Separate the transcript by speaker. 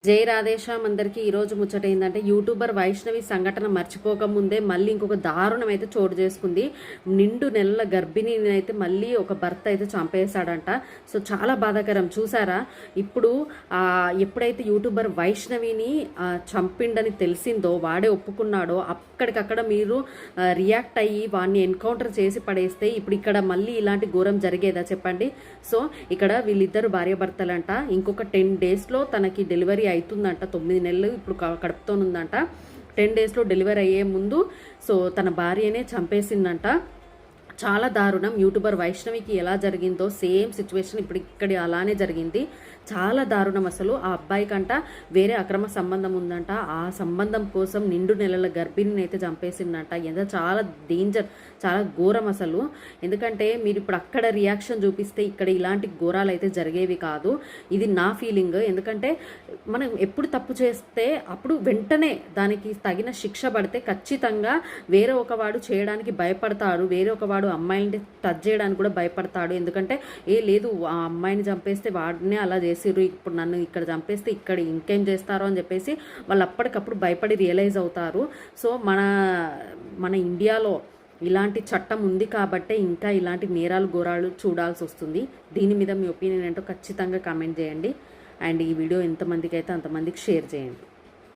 Speaker 1: జై రాధేశ్యామ్ అందరికీ ఈరోజు ముచ్చట ఏంటంటే యూట్యూబర్ వైష్ణవి సంఘటన మర్చిపోకముందే మళ్ళీ ఇంకొక దారుణం అయితే చోటు చేసుకుంది. నిండు నెలల గర్భిణిని అయితే మళ్ళీ ఒక భర్త అయితే చంపేశాడంట. సో చాలా బాధాకరం. చూసారా, ఇప్పుడు ఎప్పుడైతే యూట్యూబర్ వైష్ణవిని చంపిండని తెలిసిందో, వాడే ఒప్పుకున్నాడో, అక్కడికక్కడ మీరు రియాక్ట్ అయ్యి వాడిని ఎన్కౌంటర్ చేసి పడేస్తే ఇప్పుడు ఇక్కడ మళ్ళీ ఇలాంటి ఘోరం జరిగేదా చెప్పండి. సో ఇక్కడ వీళ్ళిద్దరు భార్యాభర్తలంట. ఇంకొక 10 daysలో తనకి డెలివరీ అవుతుందంట. 9 నెలలు ఇప్పుడు కడుపుతోనుందంట. 10 daysలో డెలివరీ అయ్యే ముందు సో తన భార్యనే చంపేసిందంట. చాలా దారుణం. యూట్యూబర్ వైష్ణవికి ఎలా జరిగిందో సేమ్ సిచ్యువేషన్ ఇప్పుడు ఇక్కడ అలానే జరిగింది. చాలా దారుణం. అసలు ఆ అబ్బాయి కంట వేరే అక్రమ సంబంధం ఉందంట. ఆ సంబంధం కోసం నిండు నెలల గర్భిణిని అయితే చంపేసిందంట. ఎంత చాలా డేంజర్, చాలా ఘోరం అసలు. ఎందుకంటే మీరు ఇప్పుడు అక్కడ రియాక్షన్ చూపిస్తే ఇక్కడ ఇలాంటి ఘోరాలు అయితే జరిగేవి కాదు. ఇది నా ఫీలింగ్. ఎందుకంటే మనం ఎప్పుడు తప్పు చేస్తే అప్పుడు వెంటనే దానికి తగిన శిక్ష పడితే ఖచ్చితంగా వేరే ఒకవాడు చేయడానికి భయపడతాడు. వేరే ఒకవాడు అమ్మాయిని టచ్ చేయడానికి కూడా భయపడతాడు. ఎందుకంటే లేదు ఆ అమ్మాయిని చంపేస్తే వాడినే అలా చేసిర్రు, ఇప్పుడు నన్ను ఇక్కడ చంపేస్తే ఇక్కడ ఇంకేం చేస్తారో అని చెప్పేసి వాళ్ళు అప్పటికప్పుడు భయపడి రియలైజ్ అవుతారు. సో మన ఇండియాలో ఇలాంటి చట్టం ఉంది కాబట్టే ఇంకా ఇలాంటి నేరాలు ఘోరాలు చూడాల్సి వస్తుంది. దీని మీద మీ ఒపీనియన్ ఏంటో ఖచ్చితంగా కామెంట్ చేయండి. అండ్ ఈ వీడియో ఎంతమందికి అయితే అంతమందికి షేర్ చేయండి.